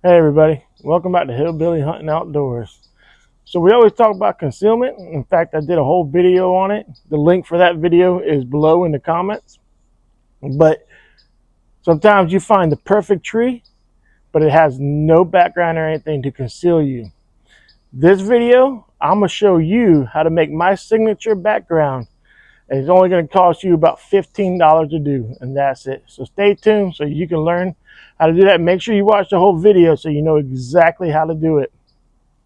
Hey everybody, welcome back to Hillbilly Hunting Outdoors. So we always talk about concealment. In fact, I did a whole video on it. The link for that video is below in the comments. But sometimes you find the perfect tree, but it has no background or anything to conceal you. This video, I'm gonna show you how to make my signature background. And it's only gonna cost you about $15 to do, and that's it. So stay tuned so you can learn how to do that. Make sure you watch the whole video so you know exactly how to do it.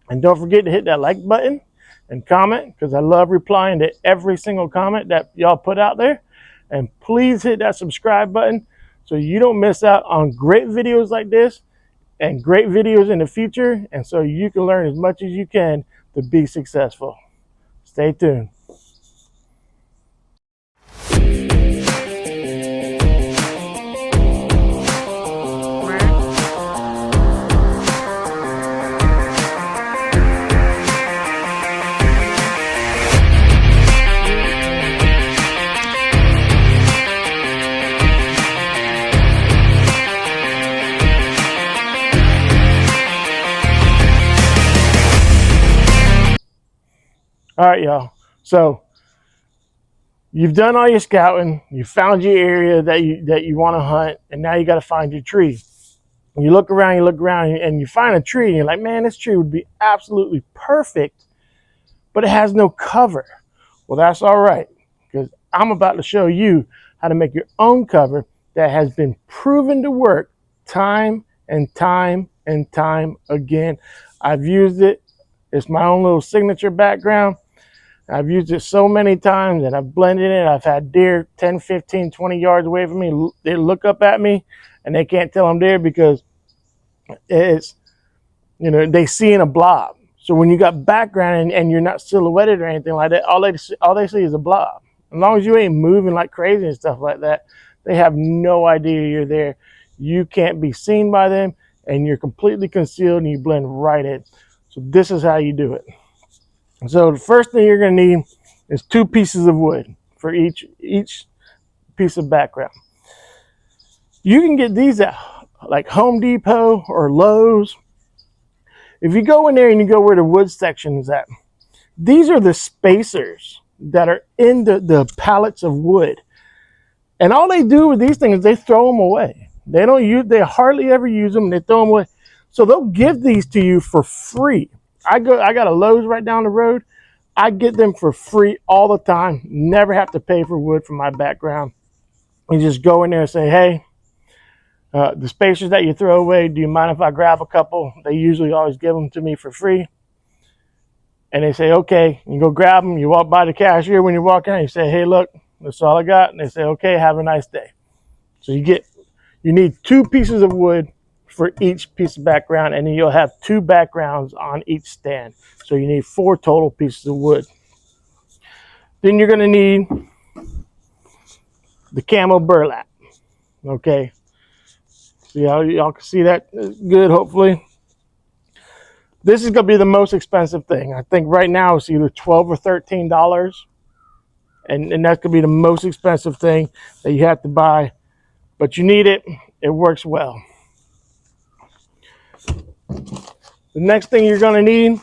And don't forget to hit that like button and comment, because I love replying to every single comment that y'all put out there. And please hit that subscribe button so you don't miss out on great videos like this and great videos in the future, and so you can learn as much as you can to be successful. Stay tuned. All right, y'all. So you've done all your scouting. You found your area that you want to hunt, and now you got to find your tree. You look around, and you find a tree, and you're like, man, this tree would be absolutely perfect, but it has no cover. Well, that's all right, because I'm about to show you how to make your own cover that has been proven to work time and time and time again. I've used it. It's my own little signature background. I've used it so many times, and I've blended it. I've had deer 10, 15, 20 yards away from me. They look up at me, and they can't tell I'm there because it's, they see in a blob. So when you got background and you're not silhouetted or anything like that, all they see is a blob. As long as you ain't moving like crazy and stuff like that, they have no idea you're there. You can't be seen by them, and you're completely concealed, and you blend right in. So this is how you do it. So the first thing you're going to need is 2 pieces of wood for each piece of background. You can get these at like Home Depot or Lowe's. If you go in there and you go where the wood section is at, these are the spacers that are in the pallets of wood. And all they do with these things is they throw them away. They hardly ever use them, and they throw them away. So they'll give these to you for free. I got a Lowe's right down the road. I get them for free all the time. Never have to pay for wood for my background. You just go in there and say, hey, the spacers that you throw away, do you mind if I grab a couple? They usually always give them to me for free. And they say, okay. You go grab them. You walk by the cashier when you walk in. You say, hey, look, that's all I got. And they say, okay, have a nice day. So you need 2 pieces of wood for each piece of background, and then you'll have 2 backgrounds on each stand. So you need 4 total pieces of wood. Then you're going to need the camo burlap. Okay. So y'all can see that good, hopefully. This is going to be the most expensive thing. I think right now it's either $12 or $13. And that's going to be the most expensive thing that you have to buy. But you need it. It works well. The next thing you're going to need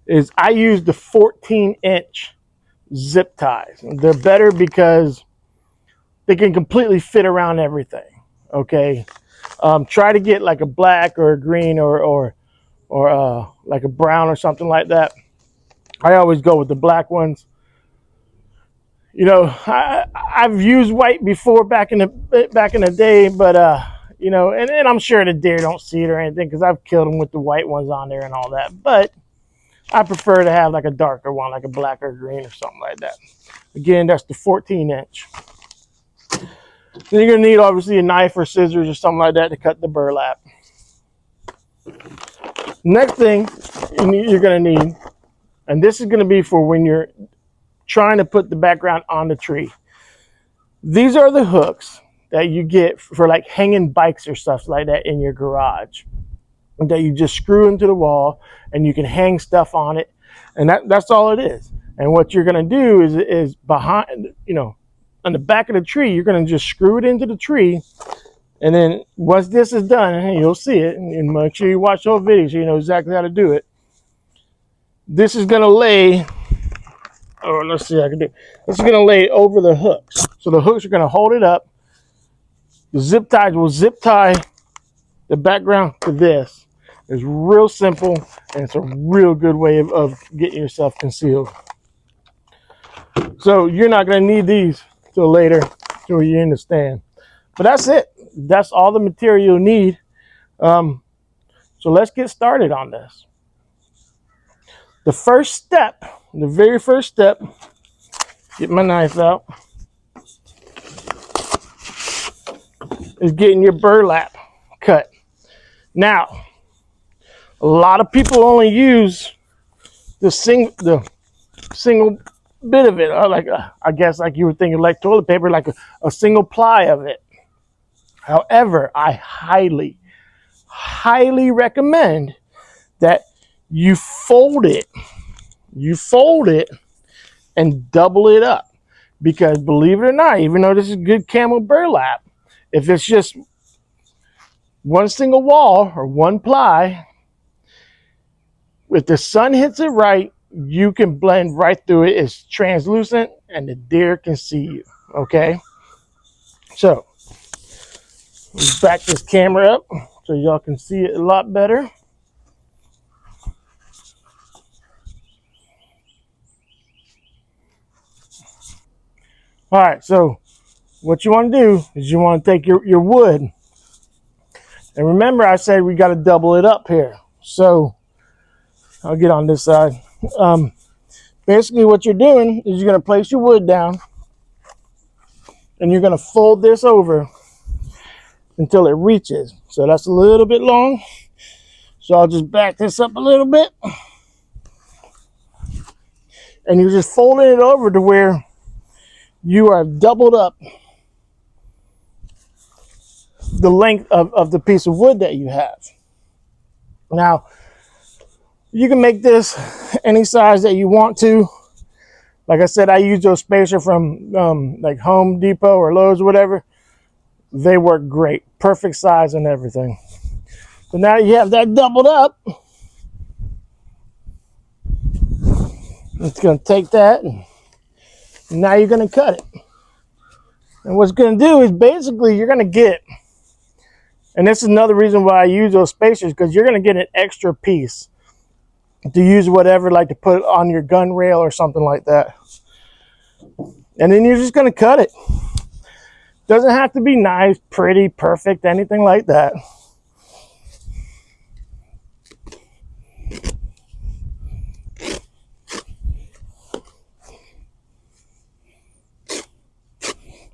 is, I use the 14-inch zip ties. They're better because they can completely fit around everything. Okay, try to get like a black or a green or like a brown or something like that. I always go with the black ones. I've used white before back in the day, but and I'm sure the deer don't see it or anything because I've killed them with the white ones on there and all that. But I prefer to have like a darker one, like a black or green or something like that. Again, that's the 14-inch. Then you're going to need obviously a knife or scissors or something like that to cut the burlap. Next thing you're going to need, and this is going to be for when you're trying to put the background on the tree. These are the hooks that you get for like hanging bikes or stuff like that in your garage, that you just screw into the wall and you can hang stuff on it, and that's all it is. And what you're going to do is behind, on the back of the tree, you're going to just screw it into the tree, And then once this is done, and you'll see it, and make sure you watch the whole video so you know exactly how to do it. This is gonna lay, oh, let's see how I can do it. This is gonna lay over the hooks. So the hooks are gonna hold it up. The zip ties will zip tie the background to this. It's real simple, and it's a real good way of getting yourself concealed. So you're not gonna need these till later, till you're in the stand. But that's it. That's all the material you'll need. So let's get started on this. The first step, the very first step, get my knife out, is getting your burlap cut. Now, a lot of people only use the single bit of it, like I guess like you were thinking like toilet paper, like a single ply of it. However, I highly recommend that you fold it and double it up, because believe it or not, even though this is good camel burlap, if it's just one single wall or one ply, if the sun hits it right, you can blend right through it. It's translucent and the deer can see you. Okay, so let's back this camera up so y'all can see it a lot better. All right, so what you want to do is you want to take your wood, and remember I said we got to double it up here. So I'll get on this side. Basically what you're doing is you're going to place your wood down, and you're going to fold this over until it reaches. So that's a little bit long. So I'll just back this up a little bit, and you're just folding it over to where you are doubled up the length of the piece of wood that you have. Now, you can make this any size that you want to. Like I said, I use those spacers from like Home Depot or Lowe's or whatever. They work great. Perfect size and everything. So now you have that doubled up. It's going to take that, and now you're going to cut it. And what's going to do is basically you're going to get, and this is another reason why I use those spacers, because you're going to get an extra piece to use whatever, like to put on your gun rail or something like that. And then you're just going to cut it. Doesn't have to be nice, pretty, perfect, anything like that.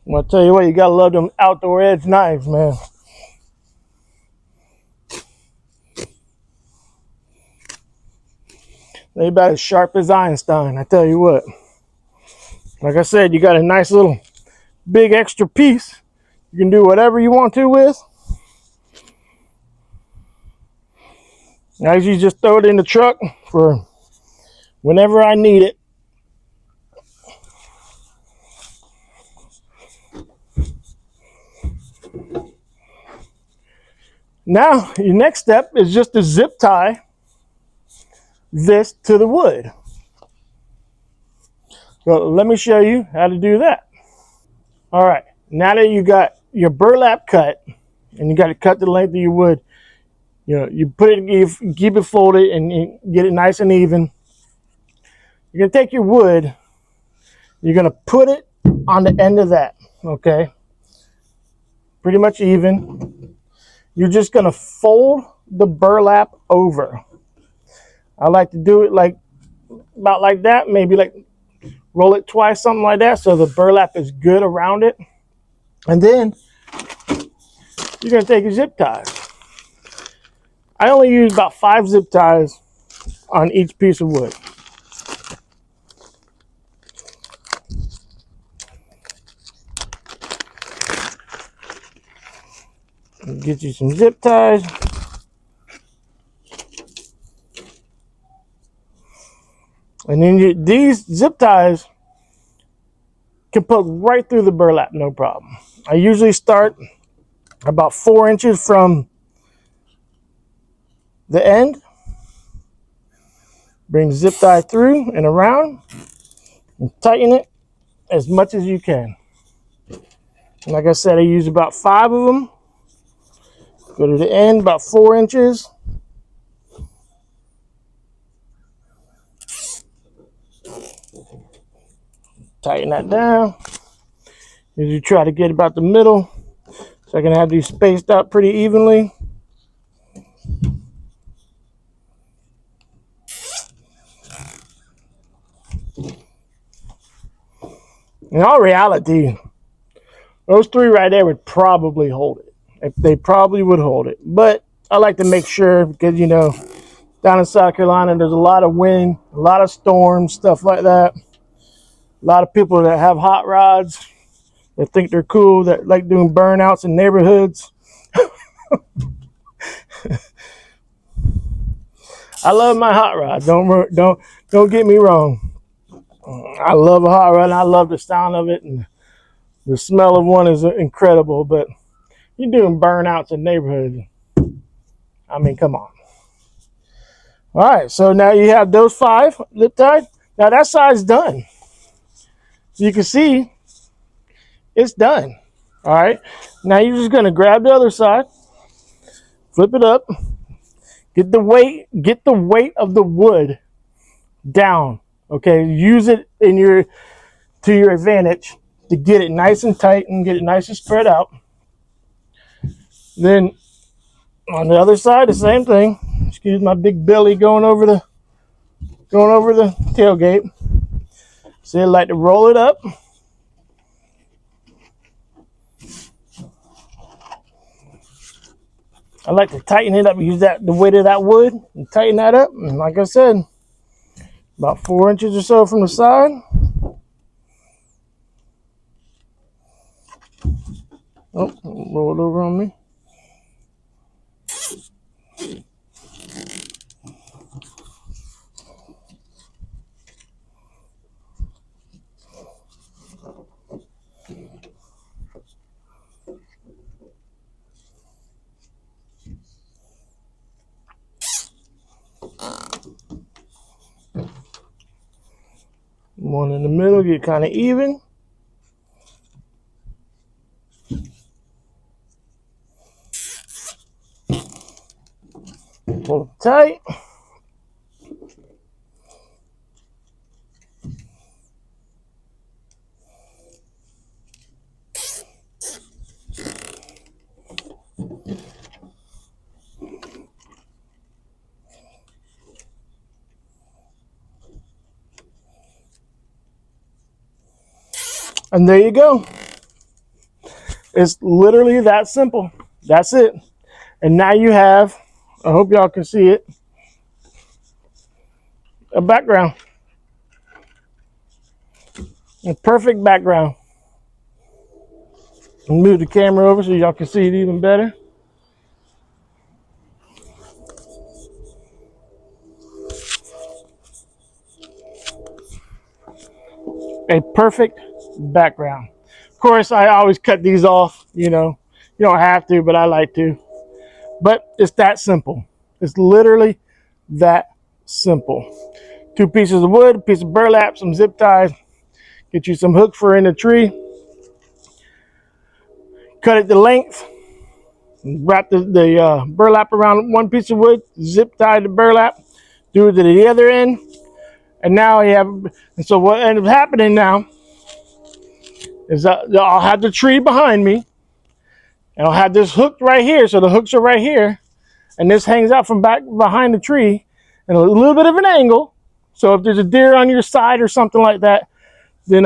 I'll tell you what, you gotta love them outdoor edge knives, man. They about as sharp as Einstein, I tell you what. Like I said, you got a nice little big extra piece. You can do whatever you want to with. I usually just throw it in the truck for whenever I need it. Now, your next step is just to zip tie this to the wood. So let me show you how to do that. All right, now that you got your burlap cut, and you got to cut the length of your wood, you put it, you keep it folded, and you get it nice and even. You're gonna take your wood, you're gonna put it on the end of that, okay? Pretty much even. You're just gonna fold the burlap over. I like to do it like about like that, maybe like roll it twice, something like that, so the burlap is good around it. And then you're gonna take your zip ties. I only use about 5 zip ties on each piece of wood. Get you some zip ties. And then these zip ties can poke right through the burlap, no problem. I usually start about 4 inches from the end. Bring the zip tie through and around and tighten it as much as you can. And like I said, I use about 5 of them. Go to the end, about 4 inches. Tighten that down. As you try to get about the middle, so I can have these spaced out pretty evenly. In all reality, those 3 right there would probably hold it. They probably would hold it. But I like to make sure because, you know, down in South Carolina, there's a lot of wind, a lot of storms, stuff like that. A lot of people that have hot rods that think they're cool, that like doing burnouts in neighborhoods. I love my hot rod. Don't get me wrong. I love a hot rod. And I love the sound of it, and the smell of one is incredible. But you're doing burnouts in neighborhoods. I mean, come on. All right, so now you have those 5 lip tied. Now that side's done. You can see it's done. All right, now you're just gonna grab the other side, flip it up, get the weight of the wood down. Okay, use it to your advantage to get it nice and tight and get it nice and spread out. Then on the other side, the same thing. Excuse my big belly going over the tailgate. So I like to roll it up. I like to tighten it up, use the weight of that wood and tighten that up. And like I said, about 4 inches or so from the side. Oh, roll it over on me. One in the middle, get kind of even. Pull it tight. And there you go. It's literally that simple. That's it. And now you have, I hope y'all can see it, a background. A perfect background. And move the camera over so y'all can see it even better. A perfect background. Of course, I always cut these off, you know. You don't have to, but I like to. But it's that simple. It's literally that simple. 2 pieces of wood, a piece of burlap, some zip ties. Get you some hook for in the tree. Cut it to length. Wrap the burlap around 1 piece of wood. Zip tie the burlap. Do it to the other end. And now you have, and so what ends up happening now is I'll have the tree behind me. And I'll have this hook right here. So the hooks are right here. And this hangs out from back behind the tree and a little bit of an angle. So if there's a deer on your side or something like that, then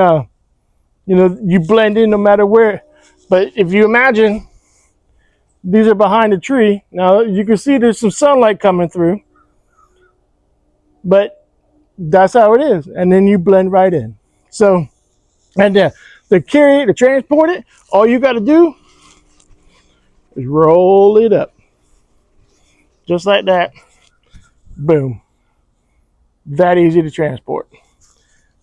you know, you blend in no matter where. But if you imagine these are behind the tree, now you can see there's some sunlight coming through, but that's how it is. And then you blend right in. So, and to carry it, to transport it, all you got to do is roll it up. Just like that. Boom. That easy to transport.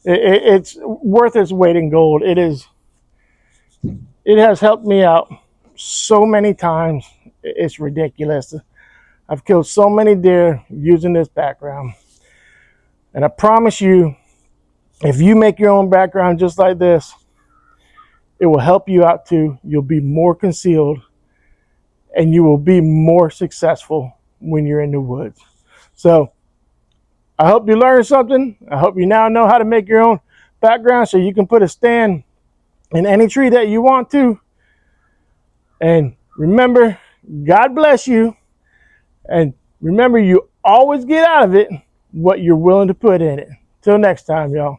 It's worth its weight in gold. It is. It has helped me out so many times, it's ridiculous. I've killed so many deer using this background. And I promise you, if you make your own background just like this, it will help you out too. You'll be more concealed and you will be more successful when you're in the woods. So I hope you learned something. I hope you now know how to make your own background so you can put a stand in any tree that you want to. And remember, God bless you. And remember, you always get out of it what you're willing to put in it. Till next time, y'all.